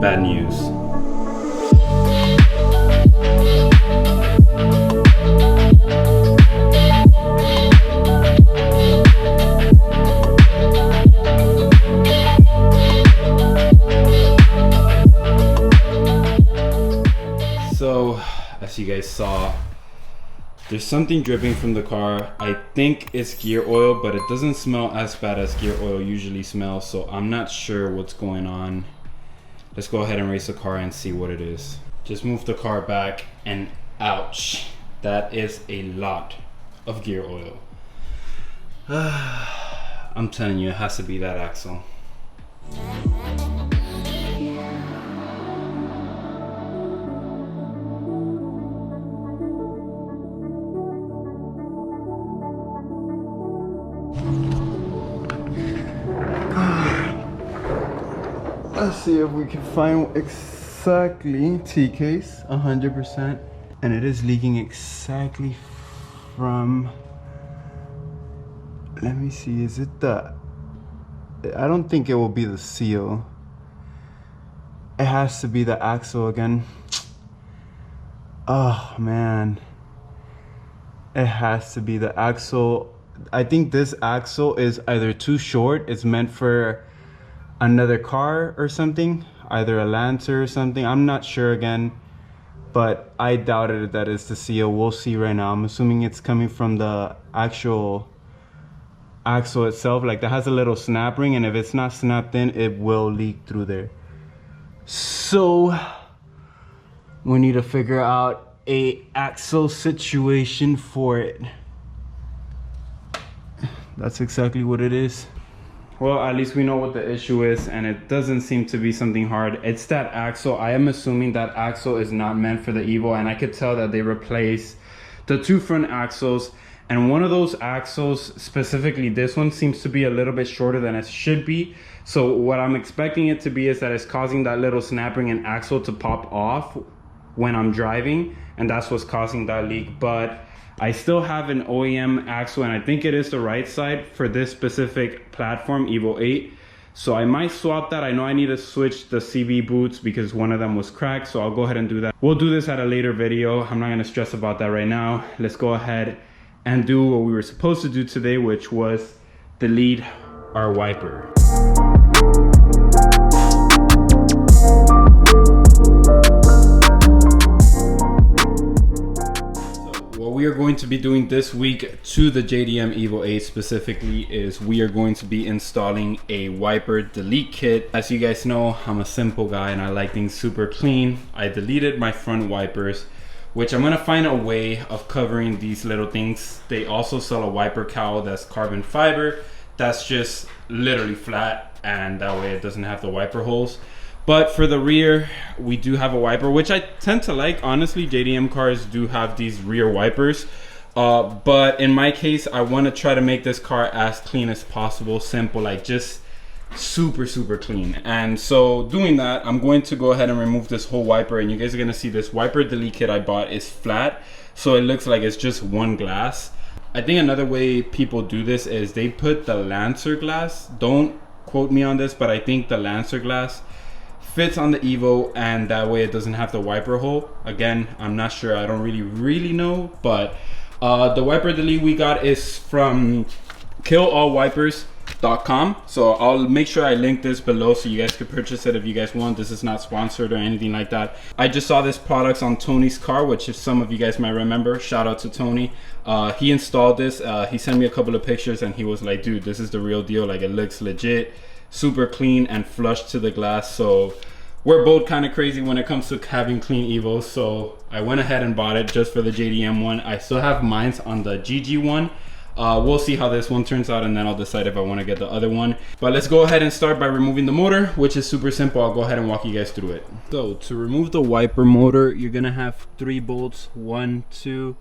bad news. So, as you guys saw, there's something dripping from the car. I think it's gear oil, but it doesn't smell as bad as gear oil usually smells, so I'm not sure what's going on. Let's go ahead and race the car and see what it is. Just move the car back, and ouch, that is a lot of gear oil. I'm telling you, it has to be that axle. Let's see if we can find exactly T-case 100%, and it is leaking exactly from, let me see, is it the, I don't think it will be the seal. It has to be the axle again. Oh man, it has to be the axle. I think this axle is either too short, it's meant for another car or something, either a Lancer or something. I'm not sure again, but I doubted that it's the seal. We'll see right now. I'm assuming it's coming from the actual axle itself. Like, that has a little snap ring, and if it's not snapped in, it will leak through there. So we need to figure out a axle situation for it. That's exactly what it is. Well, at least we know what the issue is, and it doesn't seem to be something hard. It's that axle. I am assuming that axle is not meant for the Evo, and I could tell that they replaced the two front axles, and one of those axles, specifically this one, seems to be a little bit shorter than it should be. So what I'm expecting it to be is that it's causing that little snap ring and axle to pop off when I'm driving, and that's what's causing that leak. But I still have an OEM axle, and I think it is the right side for this specific platform, Evo 8. So I might swap that. I know I need to switch the CV boots because one of them was cracked, so I'll go ahead and do that. We'll do this at a later video. I'm not gonna stress about that right now. Let's go ahead and do what we were supposed to do today, which was delete our wiper. What we are going to be doing this week to the JDM Evo 8 specifically is we are going to be installing a wiper delete kit. As you guys know, I'm a simple guy and I like things super clean. I deleted my front wipers, which I'm gonna find a way of covering these little things. They also sell a wiper cowl that's carbon fiber. That's just literally flat, and that way it doesn't have the wiper holes. But for the rear, we do have a wiper, which I tend to like. Honestly, JDM cars do have these rear wipers. But in my case, I want to try to make this car as clean as possible. Simple, like just super, super clean. And so doing that, I'm going to go ahead and remove this whole wiper. And you guys are going to see this wiper delete kit I bought is flat. So it looks like it's just one glass. I think another way people do this is they put the Lancer glass. Don't quote me on this, but I think the Lancer glass fits on the Evo, and that way it doesn't have the wiper hole. Again, I'm not sure, I don't really know, but the wiper delete we got is from killallwipers.com. so I'll make sure I link this below so you guys can purchase it if you guys want. This is not sponsored or anything like that. I just saw this product on Tony's car, which if some of you guys might remember, shout out to Tony. He installed this. He sent me a couple of pictures and he was like, dude, this is the real deal. Like, it looks legit, super clean and flush to the glass. So we're both kind of crazy when it comes to having clean Evos, so I went ahead and bought it just for the JDM one. I still have mine on the GG one. We'll see how this one turns out, and then I'll decide if I want to get the other one. But let's go ahead and start by removing the motor, which is super simple. I'll go ahead and walk you guys through it. So to remove the wiper motor, you're gonna have 3 bolts, 1, 2,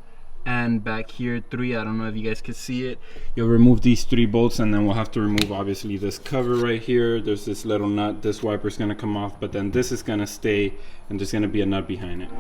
and back here 3. I don't know if you guys can see it. You'll remove these 3 bolts, and then we'll have to remove obviously this cover right here. There's this little nut. This wiper is gonna come off, but then this is gonna stay, and there's gonna be a nut behind it.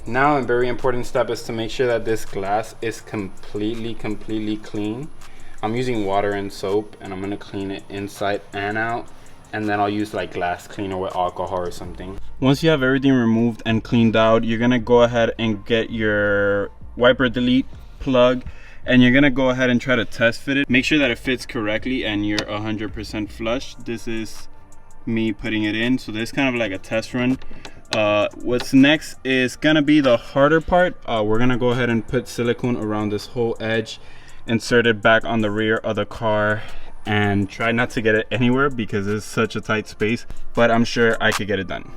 Now a very important step is to make sure that this glass is completely clean. I'm using water and soap, and I'm gonna clean it inside and out, and then I'll use like glass cleaner with alcohol or something. Once you have everything removed and cleaned out, you're gonna go ahead and get your wiper delete plug, and you're gonna go ahead and try to test fit it. Make sure that it fits correctly and you're 100% flush. This is me putting it in, so this is kind of like a test run. What's next is gonna be the harder part. We're gonna go ahead and put silicone around this whole edge, insert it back on the rear of the car, and try not to get it anywhere because it's such a tight space, but I'm sure I could get it done.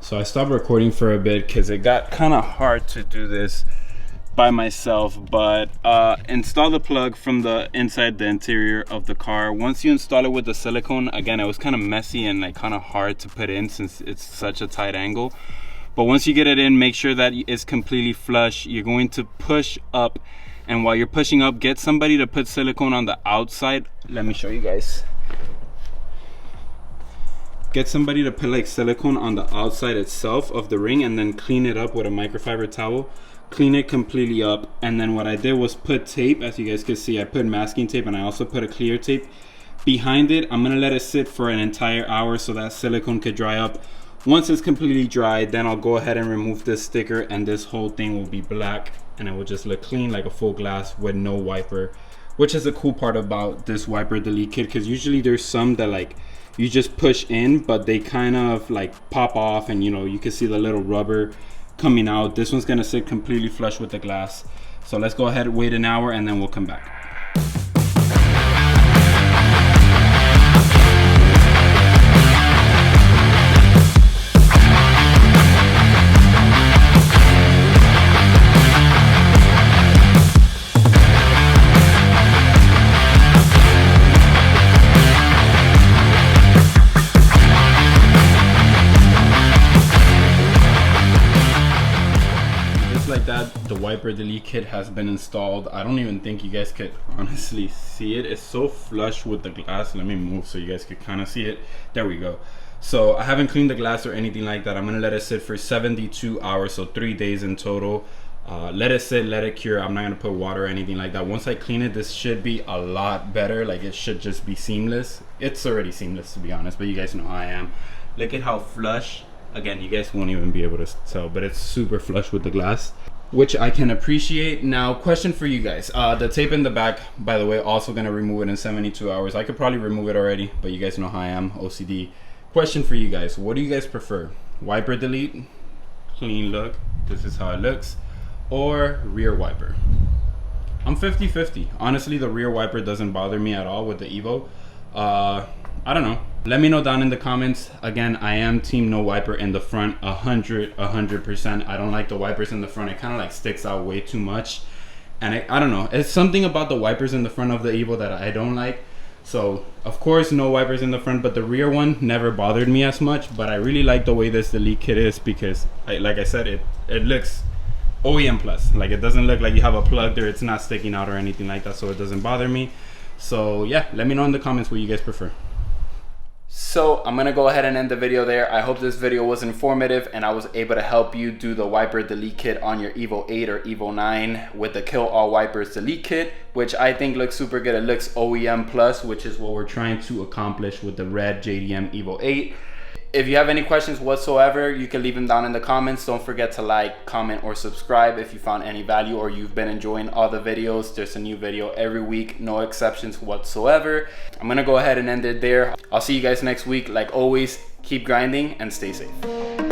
So I stopped recording for a bit because it got kind of hard to do this by myself, but install the plug from the inside the interior of the car. Once you install it with the silicone, again, it was kind of messy and like kind of hard to put in since it's such a tight angle. But once you get it in, make sure that it's completely flush. You're going to push up, and while you're pushing up, get somebody to put silicone on the outside. Let me show you guys. Get somebody to put like silicone on the outside itself of the ring, and then clean it up with a microfiber towel. Clean it completely up, and then what I did was put tape. As you guys can see, I put masking tape, and I also put a clear tape behind it. I'm gonna let it sit for an entire hour so that silicone could dry up. Once it's completely dry, then I'll go ahead and remove this sticker, and this whole thing will be black, and it will just look clean like a full glass with no wiper, which is a cool part about this wiper delete kit, because usually there's some that like you just push in, but they kind of like pop off, and you know, you can see the little rubber coming out. This one's gonna sit completely flush with the glass. So let's go ahead, wait an hour, and then we'll come back. Like that, the wiper delete kit has been installed. I don't even think you guys could honestly see it. It's so flush with the glass. Let me move so you guys could kind of see it. There we go. So I haven't cleaned the glass or anything like that. I'm gonna let it sit for 72 hours, so 3 days in total. Let it sit, let it cure. I'm not gonna put water or anything like that. Once I clean it, this should be a lot better. Like, it should just be seamless. It's already seamless, to be honest, but you guys know how I am. Look at how flush. Again, you guys won't even be able to tell, but it's super flush with the glass, which I can appreciate. Now, question for you guys. The tape in the back, by the way, also gonna remove it in 72 hours. I could probably remove it already, but you guys know how I am, OCD. Question for you guys. What do you guys prefer? Wiper delete, clean look, this is how it looks, or rear wiper? I'm 50-50. Honestly, the rear wiper doesn't bother me at all with the Evo. I don't know. Let me know down in the comments. Again, I am team no wiper in the front, 100%. I don't like the wipers in the front. It kind of like sticks out way too much. And I don't know. It's something about the wipers in the front of the Evo that I don't like. So, of course, no wipers in the front, but the rear one never bothered me as much. But I really like the way this delete kit is because, like I said, it looks OEM plus. Like, it doesn't look like you have a plug there. It's not sticking out or anything like that, so it doesn't bother me. So, yeah, let me know in the comments what you guys prefer. So I'm gonna go ahead and end the video there. I hope this video was informative and I was able to help you do the wiper delete kit on your Evo 8 or Evo 9 with the Kill All Wipers delete kit, which I think looks super good. It looks OEM plus, which is what we're trying to accomplish with the red JDM Evo 8. If you have any questions whatsoever, you can leave them down in the comments. Don't forget to like, comment, or subscribe if you found any value or you've been enjoying all the videos. There's a new video every week, no exceptions whatsoever. I'm gonna go ahead and end it there. I'll see you guys next week. Like always, keep grinding and stay safe.